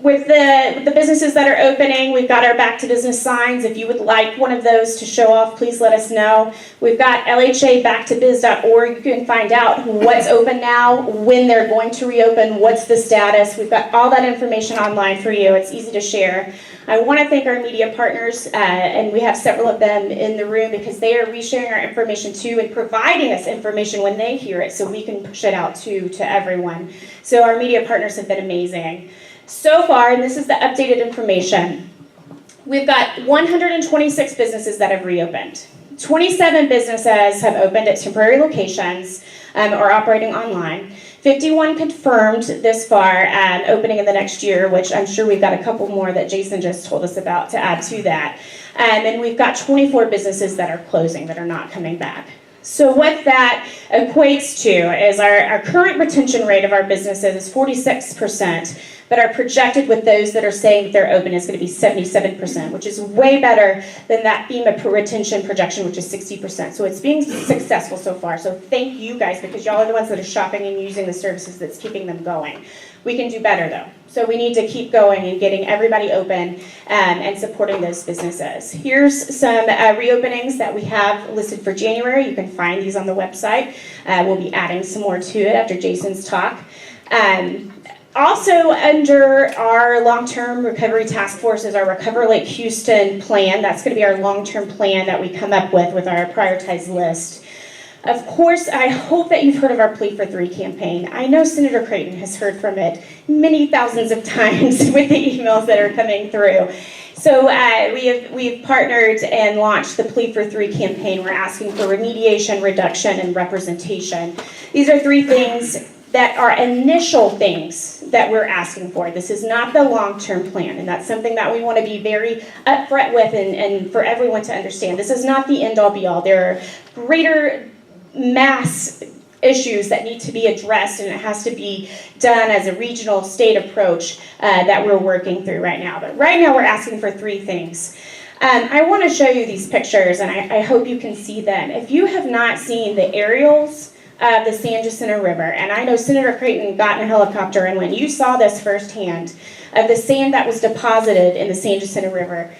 With the businesses that are opening, we've got our back to business signs. If you would like one of those to show off, please let us know. We've got LHABacktoBiz.org. You can find out what's open now, when they're going to reopen, what's the status. We've got all that information online for you. It's easy to share. I want to thank our media partners, and we have several of them in the room because they are resharing our information too and providing us information when they hear it so we can push it out to everyone. So our media partners have been amazing. So far, and this is the updated information, we've got 126 businesses that have reopened. 27 businesses have opened at temporary locations or operating online. 51 confirmed this far, opening in the next year, which I'm sure we've got a couple more that Jason just told us about to add to that. And we've got 24 businesses that are closing, that are not coming back. So what that equates to is our current retention rate of our businesses is 46%, but our projected with those that are saying that they're open is going to be 77%, which is way better than that FEMA retention projection, which is 60%. So it's being successful so far. So thank you guys, because y'all are the ones that are shopping and using the services that's keeping them going. We can do better though. So we need to keep going and getting everybody open and supporting those businesses. Here's some reopenings that we have listed for January. You can find these on the website. We'll be adding some more to it after Jason's talk. Also under our long-term recovery task force is our Recover Lake Houston plan. That's going to be our long-term plan that we come up with our prioritized list. Of course, I hope that you've heard of our Plea for 3 campaign. I know Senator Creighton has heard from it many thousands of times with the emails that are coming through. So we've partnered and launched the Plea for 3 campaign. We're asking for remediation, reduction, and representation. These are 3 things that are initial things that we're asking for. This is not the long-term plan, and that's something that we want to be very upfront with and for everyone to understand. This is not the end-all be-all. There are greater mass issues that need to be addressed, and it has to be done as a regional state approach that we're working through right now. But right now we're asking for 3 things. I want to show you these pictures, and I hope you can see them. If you have not seen the aerials of the San Jacinto River, and I know Senator Creighton got in a helicopter, and when you saw this firsthand of the sand that was deposited in the San Jacinto River,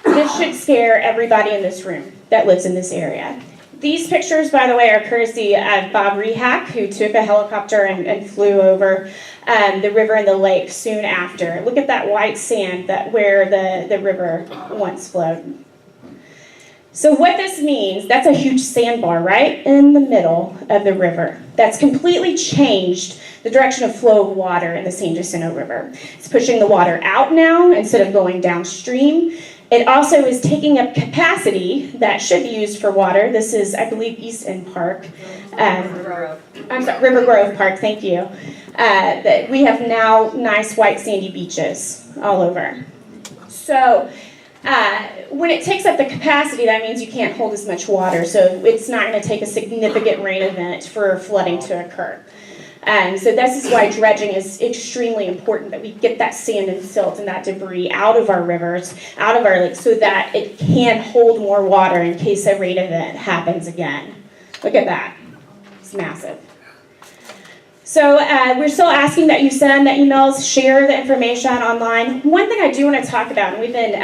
this should scare everybody in this room that lives in this area. These pictures, by the way, are courtesy of Bob Rehack, who took a helicopter and flew over the river and the lake soon after. Look at that white sand where the river once flowed. So what this means, that's a huge sandbar right in the middle of the river. That's completely changed the direction of flow of water in the San Jacinto River. It's pushing the water out now instead of going downstream. It also is taking up capacity that should be used for water. This is, I believe, East End Park. River Grove Park, thank you. That we have now nice white sandy beaches all over. So when it takes up the capacity, that means you can't hold as much water. So it's not going to take a significant rain event for flooding to occur. So this is why dredging is extremely important, that we get that sand and silt and that debris out of our rivers, out of our lakes, so that it can hold more water in case a rain event happens again. Look at that. It's massive. So we're still asking that you send the emails, share the information online. One thing I do want to talk about, and we've been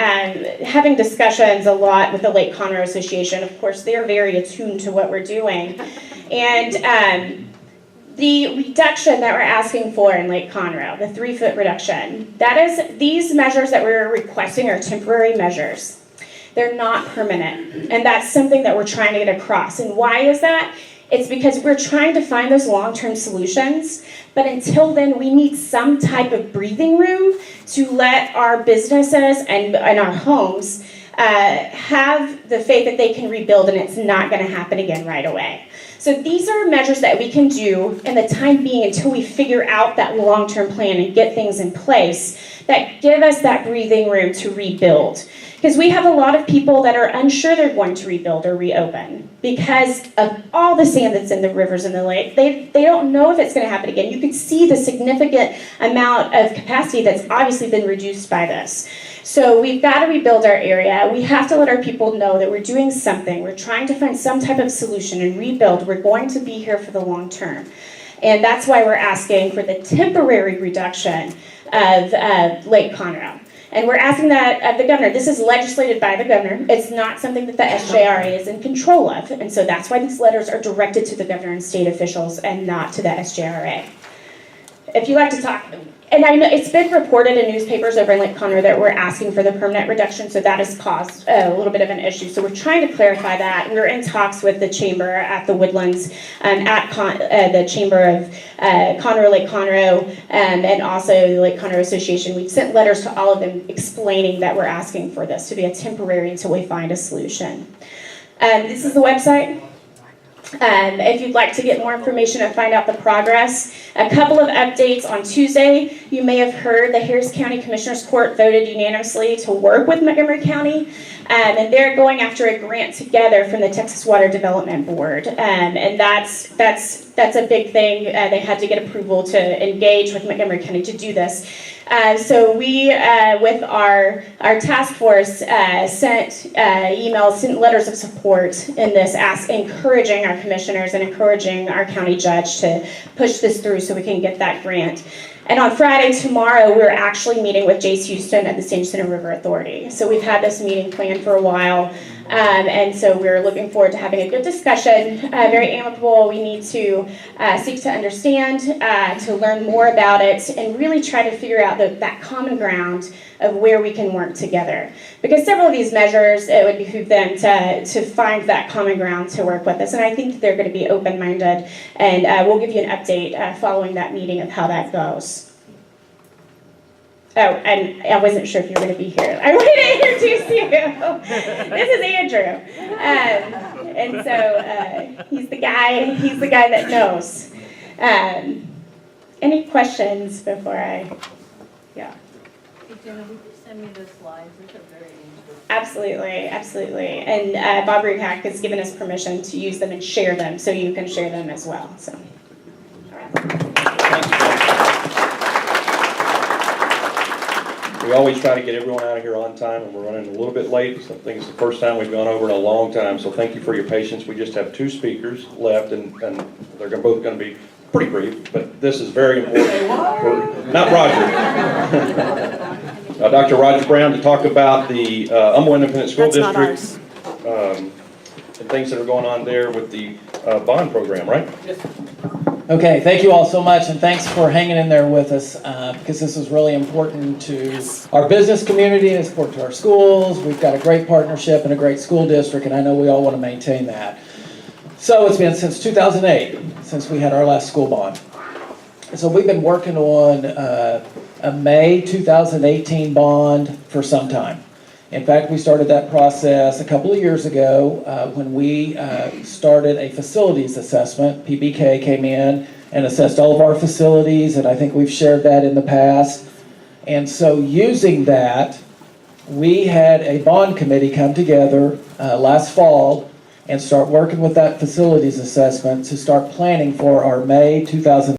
having discussions a lot with the Lake Conroe Association. Of course, they're very attuned to what we're doing. And the reduction that we're asking for in Lake Conroe, the 3-foot reduction, these measures that we're requesting are temporary measures. They're not permanent. And that's something that we're trying to get across. And why is that? It's because we're trying to find those long-term solutions, but until then, we need some type of breathing room to let our businesses and our homes have the faith that they can rebuild, and it's not going to happen again right away. So these are measures that we can do in the time being until we figure out that long-term plan and get things in place that give us that breathing room to rebuild. Because we have a lot of people that are unsure they're going to rebuild or reopen because of all the sand that's in the rivers and the lake. They don't know if it's going to happen again. You can see the significant amount of capacity that's obviously been reduced by this. So we've got to rebuild our area. We have to let our people know that we're doing something. We're trying to find some type of solution and rebuild. We're going to be here for the long term. And that's why we're asking for the temporary reduction of Lake Conroe. And we're asking that of the governor. This is legislated by the governor. It's not something that the SJRA is in control of. And so that's why these letters are directed to the governor and state officials and not to the SJRA. If you'd like to talk, and I know it's been reported in newspapers over in Lake Conroe that we're asking for the permanent reduction, so that has caused a little bit of an issue. So we're trying to clarify that. We're in talks with the chamber at the Woodlands, at the chamber of Conroe, Lake Conroe, and also the Lake Conroe Association. We've sent letters to all of them explaining that we're asking for this to be a temporary until we find a solution. This is the website. If you'd like to get more information and find out the progress. A couple of updates on Tuesday. You may have heard the Harris County Commissioners Court voted unanimously to work with Montgomery County, and they're going after a grant together from the Texas Water Development Board, and that's a big thing. They had to get approval to engage with Montgomery County to do this. So we, with our task force, sent emails, sent letters of support in this, encouraging our commissioners and encouraging our county judge to push this through so we can get that grant. And on Friday, tomorrow, we're actually meeting with Jace Houston at the San Jacinto River Authority. So we've had this meeting planned for a while, and so we're looking forward to having a good discussion, very amicable. We need to seek to understand, to learn more about it, and really try to figure out that common ground of where we can work together. Because several of these measures, it would behoove them to find that common ground to work with us. And I think that they're going to be open-minded, and we'll give you an update following that meeting of how that goes. Oh, and I wasn't sure if you were going to be here. I wanted to introduce you. This is Andrew. And so he's the guy that knows. Any questions before I, yeah. Hey, Jenna, would you send me the slides? Those are very interesting. Absolutely, absolutely. And Bob Rehack has given us permission to use them and share them, so you can share them as well. So, all right. We always try to get everyone out of here on time, and we're running a little bit late. So I think it's the first time we've gone over in a long time. So thank you for your patience. We just have 2 speakers left, and they're both going to be pretty brief. But this is very important. Not Roger. Dr. Roger Brown to talk about the Humble Independent School District and things that are going on there with the bond program, right? Okay, thank you all so much, and thanks for hanging in there with us, because this is really important to our business community, and it's important to our schools. We've got a great partnership and a great school district, and I know we all want to maintain that. So it's been since 2008, since we had our last school bond. So we've been working on a May 2018 bond for some time. In fact, we started that process a couple of years ago when we started a facilities assessment. PBK came in and assessed all of our facilities, and I think we've shared that in the past. And so using that, we had a bond committee come together last fall and start working with that facilities assessment to start planning for our May 2018